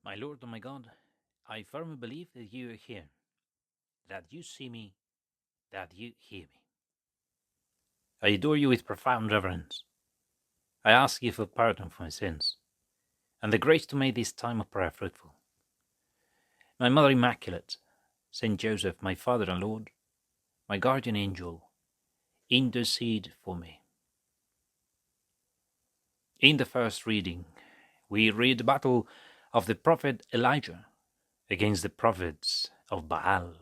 My Lord and my God, I firmly believe that you are here, that you see me, that you hear me. I adore you with profound reverence. I ask you for pardon for my sins, and the grace to make this time of prayer fruitful. My Mother Immaculate, St Joseph, my Father and Lord, my guardian angel, intercede for me. In the first reading, we read the battle of the prophet Elijah against the prophets of Baal.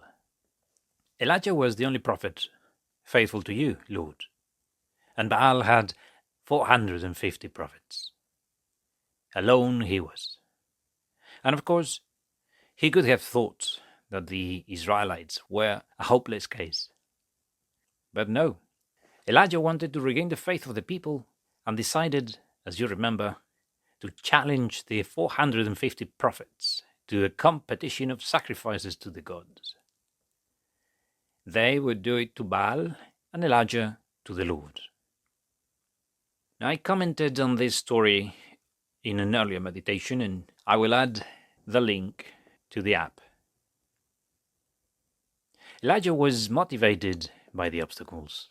Elijah was the only prophet faithful to you, Lord, and Baal had 450 prophets. Alone he was. And of course, he could have thought that the Israelites were a hopeless case. But no, Elijah wanted to regain the faith of the people and decided, as you remember, to challenge the 450 prophets to a competition of sacrifices to the gods. They would do it to Baal and Elijah to the Lord. Now, I commented on this story in an earlier meditation, and I will add the link to the app. Elijah was motivated by the obstacles.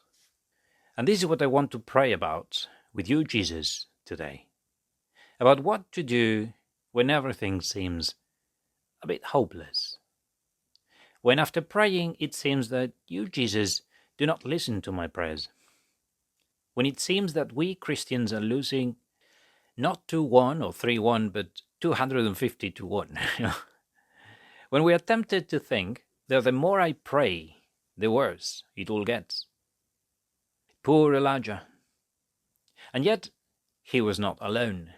And this is what I want to pray about with you, Jesus, today. About what to do when everything seems a bit hopeless. When after praying it seems that you, Jesus, do not listen to my prayers. When it seems that we Christians are losing not 2-1 or 3-1, but 250 to 1. When we are tempted to think that the more I pray, the worse it all gets. Poor Elijah. And yet, he was not alone.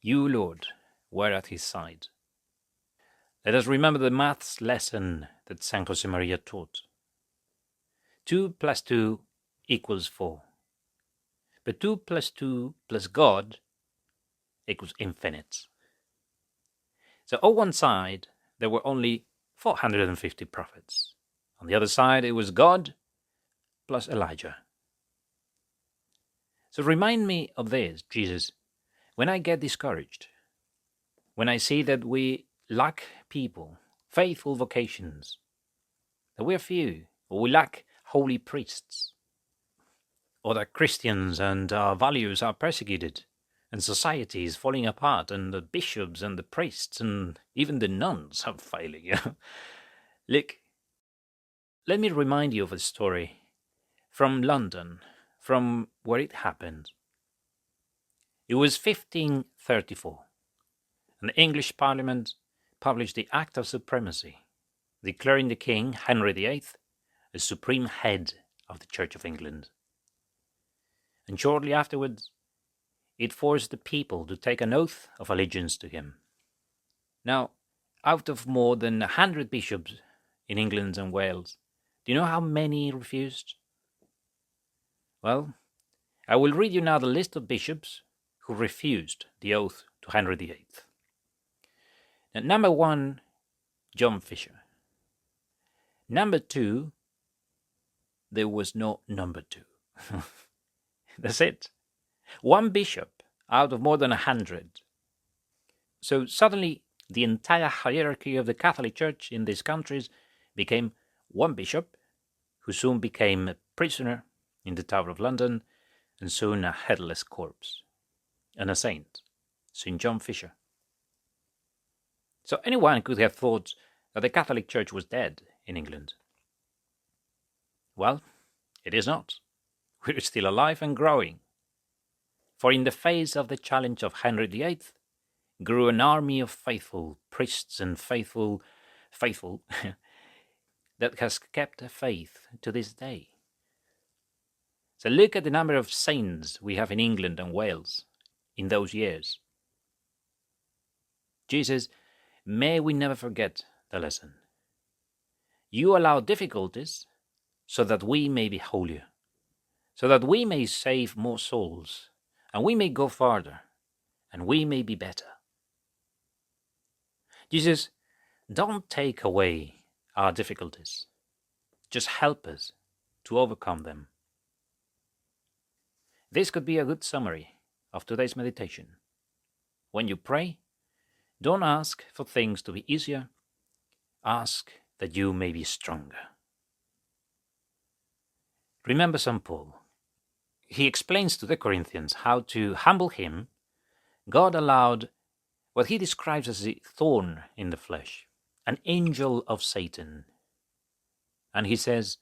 You, Lord, were at his side. Let us remember the maths lesson that St Josemaria taught. 2 plus 2 equals 4. But 2 plus 2 plus God equals infinite. So on one side, there were only 450 prophets. On the other side, it was God plus Elijah. So remind me of this, Jesus, when I get discouraged, when I see that we lack people, faithful vocations, that we're few, or we lack holy priests, or that Christians and our values are persecuted, and society is falling apart, and the bishops and the priests and even the nuns are failing. Look, let me remind you of a story from London, from where it happened. It was 1534, and the English Parliament published the Act of Supremacy, declaring the King, Henry VIII, as supreme head of the Church of England. And shortly afterwards, it forced the people to take an oath of allegiance to him. Now, out of more than 100 bishops in England and Wales, do you know how many refused? Well, I will read you now the list of bishops who refused the oath to Henry VIII. Now, number 1, John Fisher. Number 2, there was no number 2. That's it. One bishop out of more than 100. So suddenly, the entire hierarchy of the Catholic Church in these countries became one bishop, who soon became a prisoner in the Tower of London, and soon a headless corpse, and a saint, St John Fisher. So anyone could have thought that the Catholic Church was dead in England. Well, it is not. We're still alive and growing. For in the face of the challenge of Henry VIII, grew an army of faithful priests and faithful that has kept the faith to this day. So look at the number of saints we have in England and Wales in those years. Jesus, may we never forget the lesson. You allow difficulties so that we may be holier, so that we may save more souls, and we may go farther, and we may be better. Jesus, don't take away our difficulties. Just help us to overcome them. This could be a good summary of today's meditation. When you pray, Don't ask for things to be easier. Ask that you may be stronger. Remember St. Paul. He explains to the Corinthians how to humble him. God allowed what he describes as a thorn in the flesh, an angel of Satan. And he says,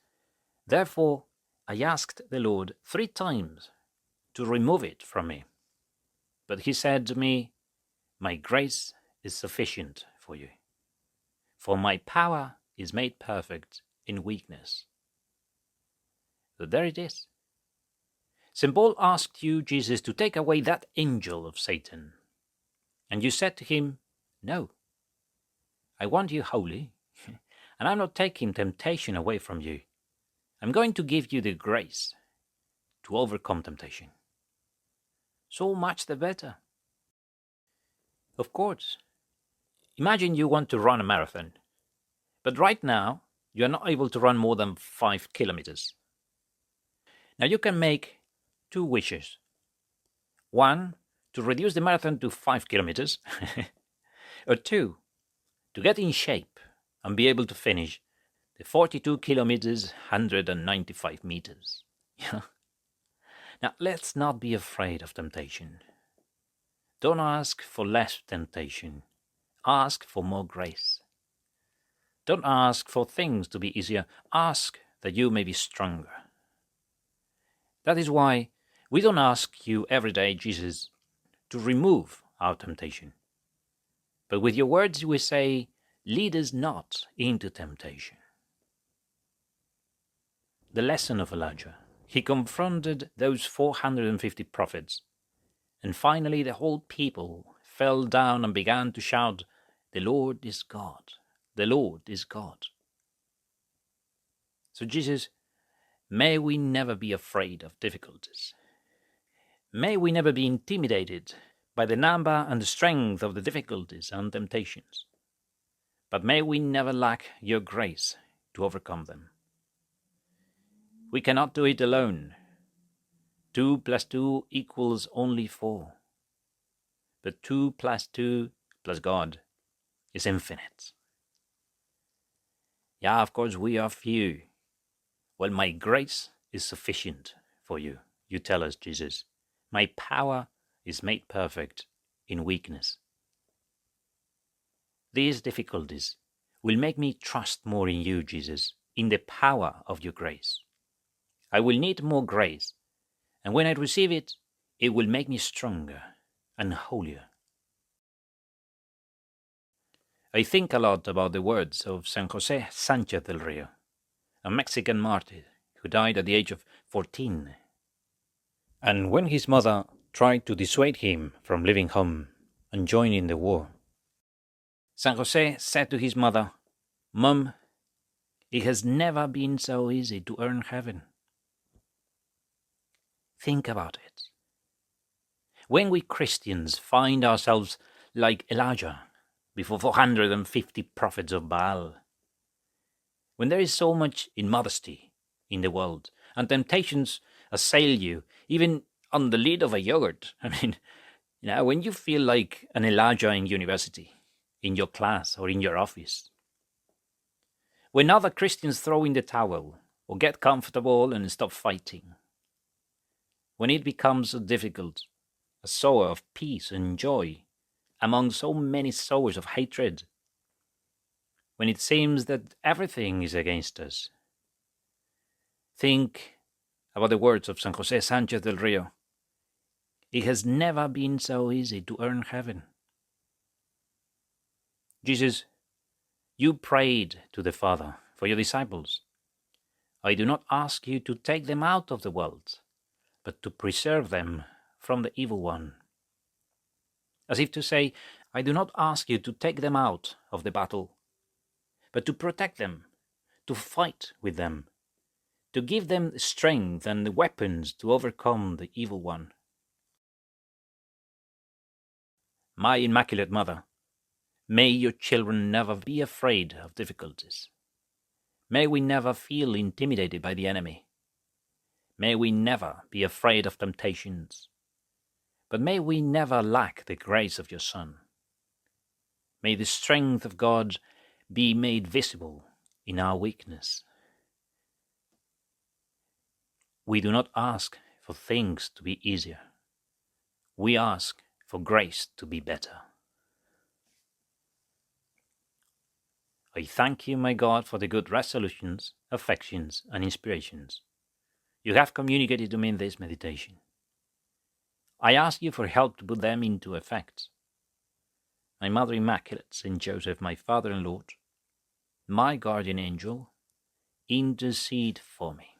"Therefore I asked the Lord 3 times to remove it from me. But he said to me, my grace is sufficient for you, for my power is made perfect in weakness." So there it is. St. Paul asked you, Jesus, to take away that angel of Satan. And you said to him, "No, I want you holy, and I'm not taking temptation away from you. I'm going to give you the grace to overcome temptation." So much the better. Of course, imagine you want to run a marathon, but right now you are not able to run more than 5 kilometers. Now you can make 2 wishes. One, to reduce the marathon to 5 kilometers, or 2, to get in shape and be able to finish the 42 kilometers, 195 meters. Now, let's not be afraid of temptation. Don't ask for less temptation. Ask for more grace. Don't ask for things to be easier. Ask that you may be stronger. That is why we don't ask you every day, Jesus, to remove our temptation. But with your words we say, "Lead us not into temptation." The lesson of Elijah. He confronted those 450 prophets, and finally the whole people fell down and began to shout, "The Lord is God, the Lord is God." So Jesus, may we never be afraid of difficulties. May we never be intimidated by the number and the strength of the difficulties and temptations. But may we never lack your grace to overcome them. We cannot do it alone. 2 plus 2 equals only 4. But 2 plus 2 plus God is infinite. Yeah, of course, we are few. Well, my grace is sufficient for you. You tell us, Jesus. My power is made perfect in weakness. These difficulties will make me trust more in you, Jesus, in the power of your grace. I will need more grace, and when I receive it, it will make me stronger and holier. I think a lot about the words of San José Sánchez del Rio, a Mexican martyr who died at the age of 14. And when his mother tried to dissuade him from leaving home and joining the war, San José said to his mother, "Mom, it has never been so easy to earn heaven." Think about it. When we Christians find ourselves like Elijah before 450 prophets of Baal, when there is so much immodesty in the world and temptations assail you, even on the lid of a yogurt, when you feel like an Elijah in university, in your class or in your office, when other Christians throw in the towel or get comfortable and stop fighting, when it becomes so difficult, a sower of peace and joy among so many sowers of hatred, when it seems that everything is against us, think about the words of San José Sánchez del Rio. It has never been so easy to earn heaven. Jesus, you prayed to the Father for your disciples. I do not ask you to take them out of the world, but to preserve them from the evil one. As if to say, I do not ask you to take them out of the battle, but to protect them, to fight with them, to give them strength and the weapons to overcome the evil one. My Immaculate Mother, may your children never be afraid of difficulties. May we never feel intimidated by the enemy. May we never be afraid of temptations. But may we never lack the grace of your Son. May the strength of God be made visible in our weakness. We do not ask for things to be easier. We ask for grace to be better. I thank you, my God, for the good resolutions, affections, and inspirations you have communicated to me in this meditation. I ask you for help to put them into effect. My Mother Immaculate, St Joseph, my Father and Lord, my guardian angel, intercede for me.